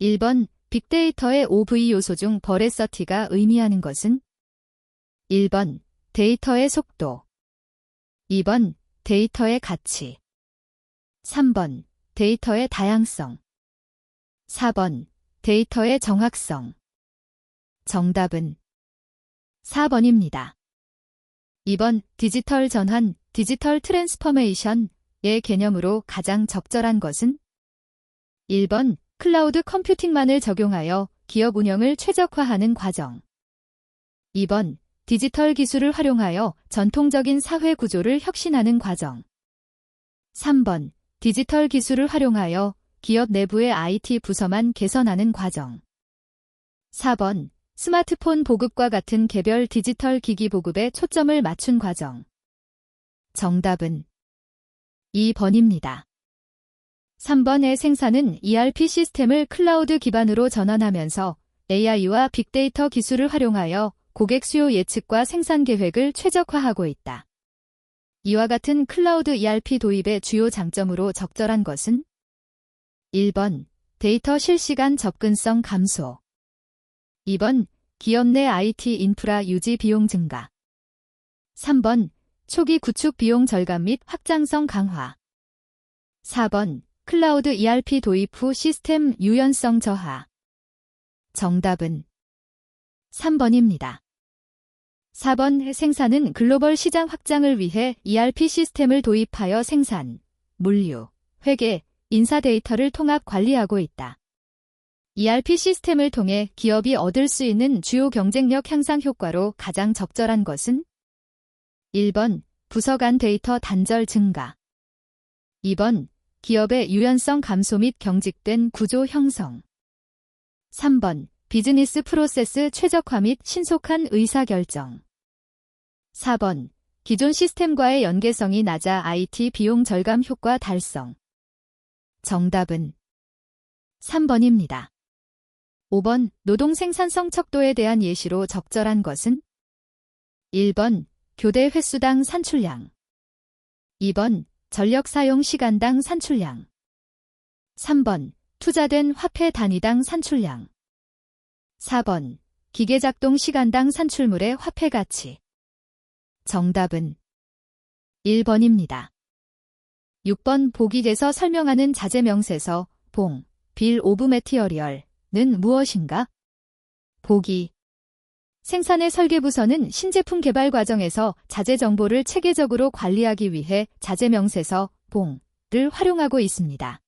1번 빅데이터의 5V 요소 중 버레서티가 의미하는 것은? 1번 데이터의 속도, 2번 데이터의 가치, 3번 데이터의 다양성, 4번 데이터의 정확성. 정답은 4번입니다. 2번 디지털 전환, 디지털 트랜스포메이션의 개념으로 가장 적절한 것은? 1번 클라우드 컴퓨팅만을 적용하여 기업 운영을 최적화하는 과정. 2번 디지털 기술을 활용하여 전통적인 사회 구조를 혁신하는 과정. 3번 디지털 기술을 활용하여 기업 내부의 IT 부서만 개선하는 과정. 4번 스마트폰 보급과 같은 개별 디지털 기기 보급에 초점을 맞춘 과정. 정답은 2번입니다. 3번의 생산은 ERP 시스템을 클라우드 기반으로 전환하면서 AI와 빅데이터 기술을 활용하여 고객 수요 예측과 생산 계획을 최적화하고 있다. 이와 같은 클라우드 ERP 도입의 주요 장점으로 적절한 것은? 1번 데이터 실시간 접근성 감소, 2번 기업 내 IT 인프라 유지 비용 증가, 3번 초기 구축 비용 절감 및 확장성 강화, 4번 클라우드 ERP 도입 후 시스템 유연성 저하. 정답은 3번입니다. 4번 생산은 글로벌 시장 확장을 위해 ERP 시스템을 도입하여 생산, 물류, 회계, 인사 데이터를 통합 관리하고 있다. ERP 시스템을 통해 기업이 얻을 수 있는 주요 경쟁력 향상 효과로 가장 적절한 것은? 1번 부서 간 데이터 단절 증가, 2번 기업의 유연성 감소 및 경직된 구조 형성, 3번 비즈니스 프로세스 최적화 및 신속한 의사결정, 4번 기존 시스템과의 연계성이 낮아 IT 비용 절감 효과 달성. 정답은 3번입니다. 5번 노동 생산성 척도에 대한 예시로 적절한 것은? 1번 교대 횟수당 산출량, 2번 전력 사용 시간당 산출량, 3번 투자된 화폐 단위당 산출량, 4번 기계 작동 시간당 산출물의 화폐 가치. 정답은 1번입니다. 6번 보기에서 설명하는 자재 명세서 봉, 빌 오브 매티어리얼은 무엇인가? 보기. 생산의 설계부서는 신제품 개발 과정에서 자재 정보를 체계적으로 관리하기 위해 자재 명세서 봉을 활용하고 있습니다.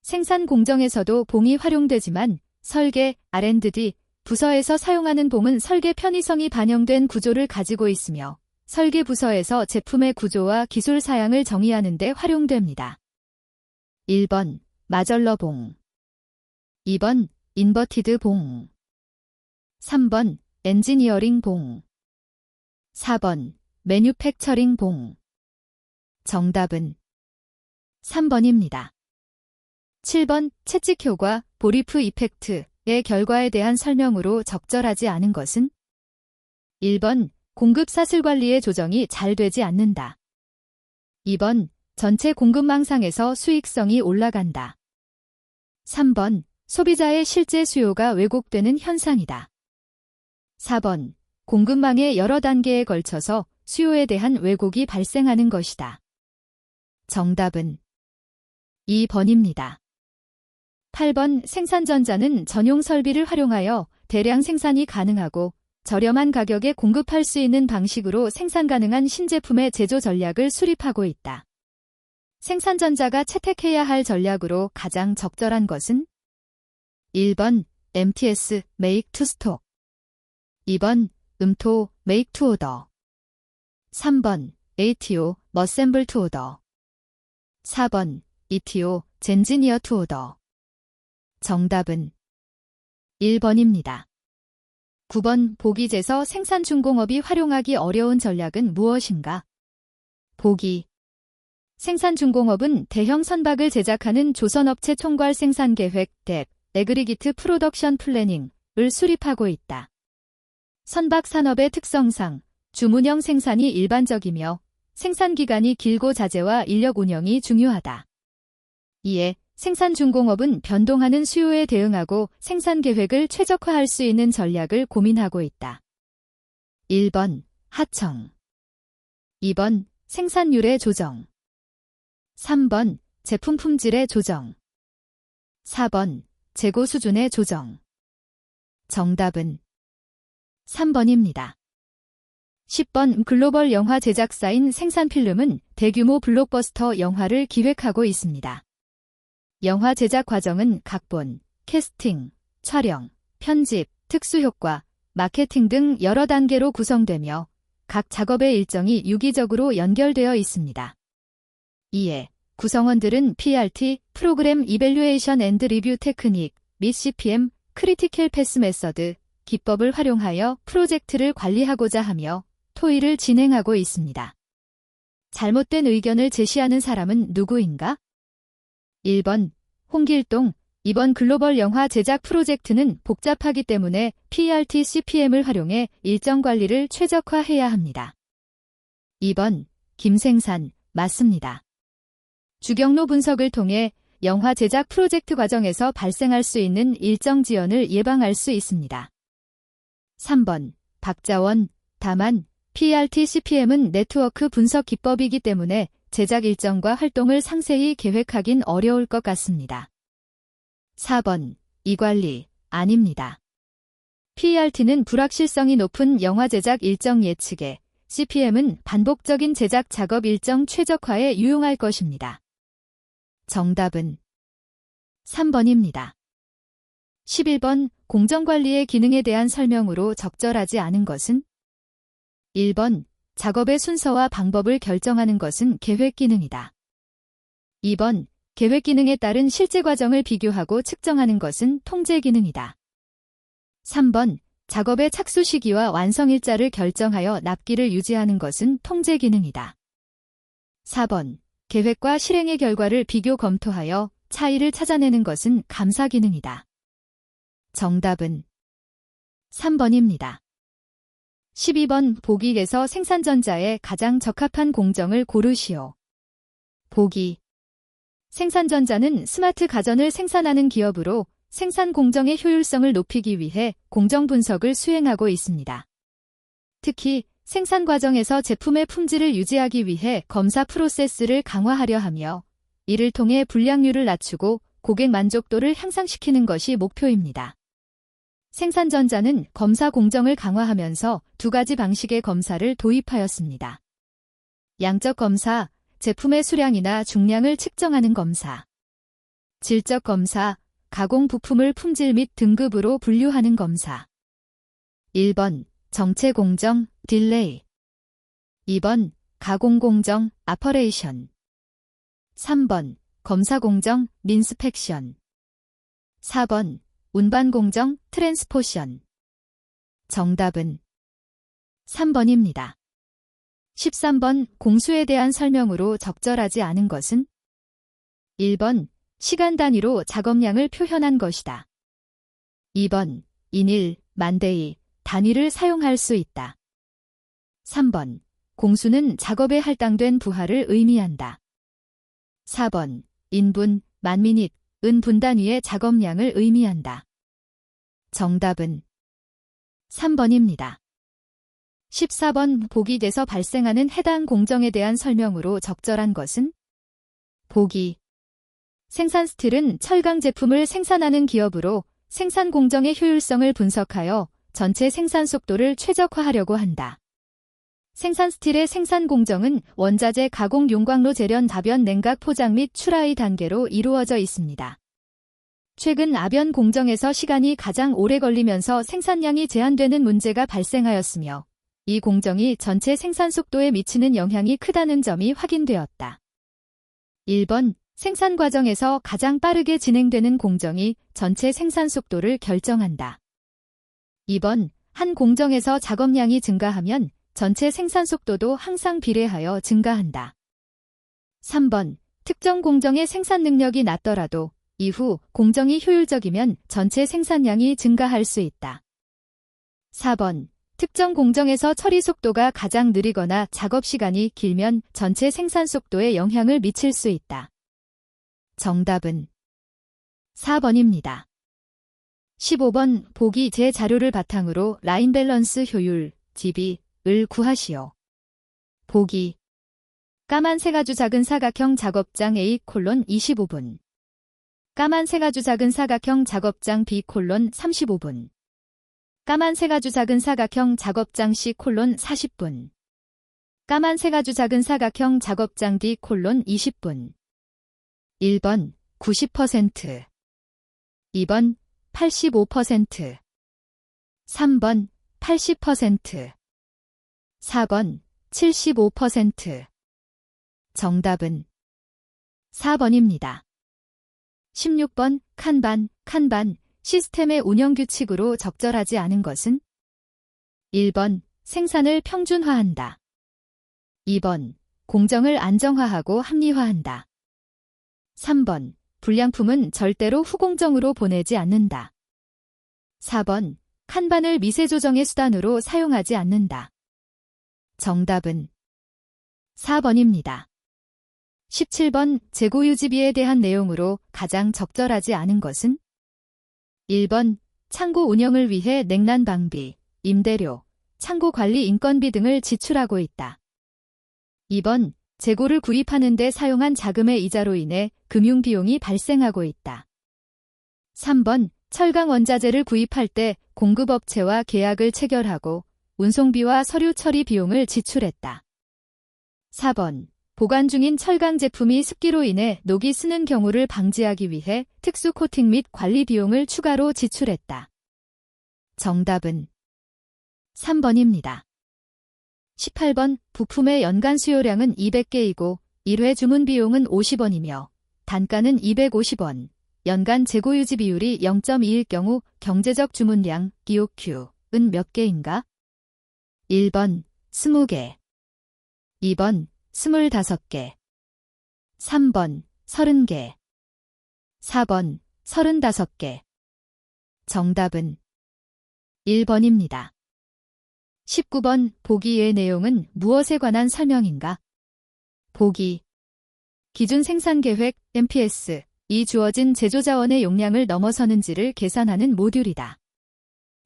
생산 공정에서도 봉이 활용되지만 설계, R&D 부서에서 사용하는 봉은 설계 편의성이 반영된 구조를 가지고 있으며 설계 부서에서 제품의 구조와 기술 사양을 정의하는 데 활용됩니다. 1번 마절러 봉, 2번 인버티드 봉, 3번 엔지니어링 봉, 4번 매뉴팩처링 봉. 정답은 3번입니다. 7번 채찍 효과, 보리프 이펙트의 결과에 대한 설명으로 적절하지 않은 것은? 1번 공급 사슬 관리의 조정이 잘 되지 않는다. 2번 전체 공급망상에서 수익성이 올라간다. 3번 소비자의 실제 수요가 왜곡되는 현상이다. 4번 공급망의 여러 단계에 걸쳐서 수요에 대한 왜곡이 발생하는 것이다. 정답은 2번입니다. 8번 생산전자는 전용 설비를 활용하여 대량 생산이 가능하고 저렴한 가격에 공급할 수 있는 방식으로 생산 가능한 신제품의 제조 전략을 수립하고 있다. 생산전자가 채택해야 할 전략으로 가장 적절한 것은? 1번 MTS Make to Stock, 2번 음토 Make to Order, 3번 ATO Assemble to Order, 4번 ETO Engineer to Order. 정답은 1번입니다. 9번 보기에서 생산 중공업이 활용하기 어려운 전략은 무엇인가? 보기. 생산 중공업은 대형 선박을 제작하는 조선업체 총괄 생산 계획 뎁, 에그리기트 프로덕션 플래닝을 수립하고 있다. 선박 산업의 특성상 주문형 생산이 일반적이며 생산 기간이 길고 자재와 인력 운영이 중요하다. 이에 생산중공업은 변동하는 수요에 대응하고 생산 계획을 최적화할 수 있는 전략을 고민하고 있다. 1번 하청, 2번 생산률의 조정, 3번 제품 품질의 조정, 4번 재고 수준의 조정. 정답은 3번입니다. 10번 글로벌 영화 제작사인 생산필름은 대규모 블록버스터 영화를 기획하고 있습니다. 영화 제작 과정은 각본, 캐스팅, 촬영, 편집, 특수효과, 마케팅 등 여러 단계로 구성되며 각 작업의 일정이 유기적으로 연결되어 있습니다. 이에 구성원들은 PRT, 프로그램 이밸류에이션 앤드 리뷰 테크닉 및 CPM, 크리티컬 패스 메서드, 기법을 활용하여 프로젝트를 관리하고자 하며 토의를 진행하고 있습니다. 잘못된 의견을 제시하는 사람은 누구인가? 1번 홍길동, 2번 글로벌 영화 제작 프로젝트는 복잡하기 때문에 PRT CPM을 활용해 일정 관리를 최적화해야 합니다. 2번 김생산, 맞습니다. 주경로 분석을 통해 영화 제작 프로젝트 과정에서 발생할 수 있는 일정 지연을 예방할 수 있습니다. 3번 박자원, 다만 PRT CPM은 네트워크 분석 기법이기 때문에 제작 일정과 활동을 상세히 계획하긴 어려울 것 같습니다. 4번 이관리, 아닙니다. PRT는 불확실성이 높은 영화 제작 일정 예측에, CPM은 반복적인 제작 작업 일정 최적화에 유용할 것입니다. 정답은 3번입니다. 11번 공정관리의 기능에 대한 설명으로 적절하지 않은 것은? 1번 작업의 순서와 방법을 결정하는 것은 계획 기능이다. 2번 계획 기능에 따른 실제 과정을 비교하고 측정하는 것은 통제 기능이다. 3번 작업의 착수 시기와 완성 일자를 결정하여 납기를 유지하는 것은 통제 기능이다. 4번 계획과 실행의 결과를 비교 검토하여 차이를 찾아내는 것은 감사 기능이다. 정답은 3번입니다. 12번 보기에서 생산전자에 가장 적합한 공정을 고르시오. 보기. 생산전자는 스마트 가전을 생산하는 기업으로 생산 공정의 효율성을 높이기 위해 공정 분석을 수행하고 있습니다. 특히 생산 과정에서 제품의 품질을 유지하기 위해 검사 프로세스를 강화하려 하며 이를 통해 불량률을 낮추고 고객 만족도를 향상시키는 것이 목표입니다. 생산전자는 검사 공정을 강화하면서 두 가지 방식의 검사를 도입하였습니다. 양적 검사, 제품의 수량이나 중량을 측정하는 검사. 질적 검사, 가공 부품을 품질 및 등급으로 분류하는 검사. 1번 정체 공정, 딜레이. 2번 가공 공정, 아퍼레이션. 3번 검사 공정, 민스펙션. 4번 운반 공정, 트랜스포션. 정답은 3번입니다. 13번 공수에 대한 설명으로 적절하지 않은 것은? 1번 시간 단위로 작업량을 표현한 것이다. 2번 인일, 만데이, 단위를 사용할 수 있다. 3번 공수는 작업에 할당된 부하를 의미한다. 4번 인분, 만미닛, 은 분단위의 작업량을 의미한다. 정답은 3번입니다. 14번 보기에서 발생하는 해당 공정에 대한 설명으로 적절한 것은? 보기. 생산 스틸은 철강 제품을 생산하는 기업으로 생산 공정의 효율성을 분석하여 전체 생산 속도를 최적화하려고 한다. 생산 스틸의 생산 공정은 원자재 가공 용광로 재련 다변 냉각 포장 및 출하의 단계로 이루어져 있습니다. 최근 아변 공정에서 시간이 가장 오래 걸리면서 생산량이 제한되는 문제가 발생하였으며 이 공정이 전체 생산 속도에 미치는 영향이 크다는 점이 확인되었다. 1번 생산 과정에서 가장 빠르게 진행되는 공정이 전체 생산 속도를 결정한다. 2번 한 공정에서 작업량이 증가하면 전체 생산 속도도 항상 비례하여 증가한다. 3번 특정 공정의 생산 능력이 낮더라도 이후 공정이 효율적이면 전체 생산량이 증가할 수 있다. 4번 특정 공정에서 처리 속도가 가장 느리거나 작업 시간이 길면 전체 생산 속도에 영향을 미칠 수 있다. 정답은 4번입니다. 15번 보기 제 자료를 바탕으로 라인 밸런스 효율, DB을 구하시오. 보기 까만 세가주 작은 사각형 작업장 A 25분 까만 세가주 작은 사각형 작업장 B 35분 까만 세가주 작은 사각형 작업장 C 40분 까만 세가주 작은 사각형 작업장 D 20분 1번 90% 2번 85% 3번 80% 4번 75% 정답은 4번입니다. 16번 칸반 시스템의 운영 규칙으로 적절하지 않은 것은 1번 생산을 평준화한다. 2번 공정을 안정화하고 합리화한다. 3번 불량품은 절대로 후공정으로 보내지 않는다. 4번 칸반을 미세 조정의 수단으로 사용하지 않는다. 정답은 4번입니다. 17번 재고유지비에 대한 내용으로 가장 적절하지 않은 것은 1번 창고 운영을 위해 냉난 방비, 임대료, 창고 관리 인건비 등을 지출하고 있다. 2번 재고를 구입하는 데 사용한 자금의 이자로 인해 금융비용이 발생하고 있다. 3번 철강 원자재를 구입할 때 공급업체와 계약을 체결하고 운송비와 서류 처리 비용을 지출했다. 4번 보관 중인 철강 제품이 습기로 인해 녹이 스는 경우를 방지하기 위해 특수 코팅 및 관리 비용을 추가로 지출했다. 정답은 3번입니다. 18번 부품의 연간 수요량은 200개이고 1회 주문 비용은 50원이며 단가는 250원, 연간 재고유지 비율이 0.2일 경우 경제적 주문량 EOQ은 몇 개인가? 1번 20개 2번 25개 3번 30개 4번 35개 정답은 1번입니다. 19번 보기의 내용은 무엇에 관한 설명인가? 보기 기준 생산계획 MPS 이 주어진 제조자원의 용량을 넘어서는지를 계산하는 모듈이다.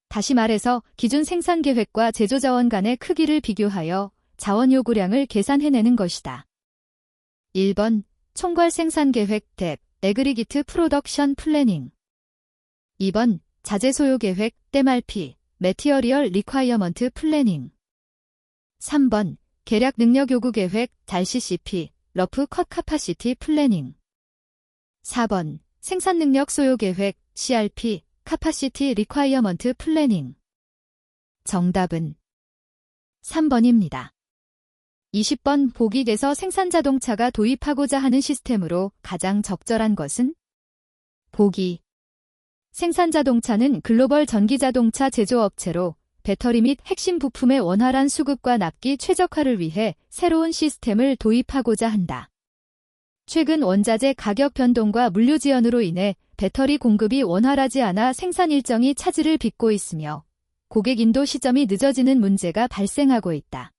다시 말해서 기준 생산계획과 제조자원 간의 크기를 비교하여 자원 요구량을 계산해내는 것이다. 1번 총괄 생산계획 DEP Aggregate Production Planning 2번 자재 소요 계획 MRP Material Requirement Planning 3번 계략 능력 요구 계획 CCP Rough Cut Capacity Planning 4번 생산 능력 소요 계획 CRP Capacity Requirement Planning 정답은 3번입니다. 20번 보기에서 생산 자동차가 도입하고자 하는 시스템으로 가장 적절한 것은? 보기 생산 자동차는 글로벌 전기자동차 제조업체로 배터리 및 핵심 부품의 원활한 수급과 납기 최적화를 위해 새로운 시스템을 도입하고자 한다. 최근 원자재 가격 변동과 물류 지연으로 인해 배터리 공급이 원활하지 않아 생산 일정이 차질을 빚고 있으며 고객 인도 시점이 늦어지는 문제가 발생하고 있다.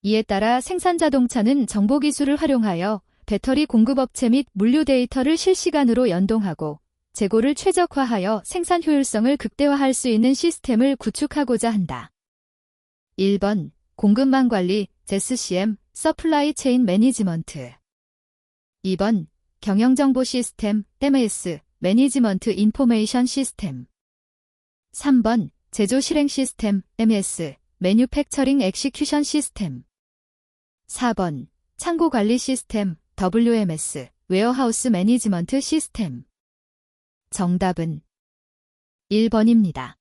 이에 따라 생산 자동차는 정보기술을 활용하여 배터리 공급업체 및 물류 데이터를 실시간으로 연동하고 재고를 최적화하여 생산 효율성을 극대화할 수 있는 시스템을 구축하고자 한다. 1번 공급망 관리 SCM Supply Chain Management 2번 경영정보 시스템 MS Management Information System 3번 제조 실행 시스템 MS Manufacturing Execution System 4번 창고 관리 시스템 WMS Warehouse Management System 정답은 1번입니다.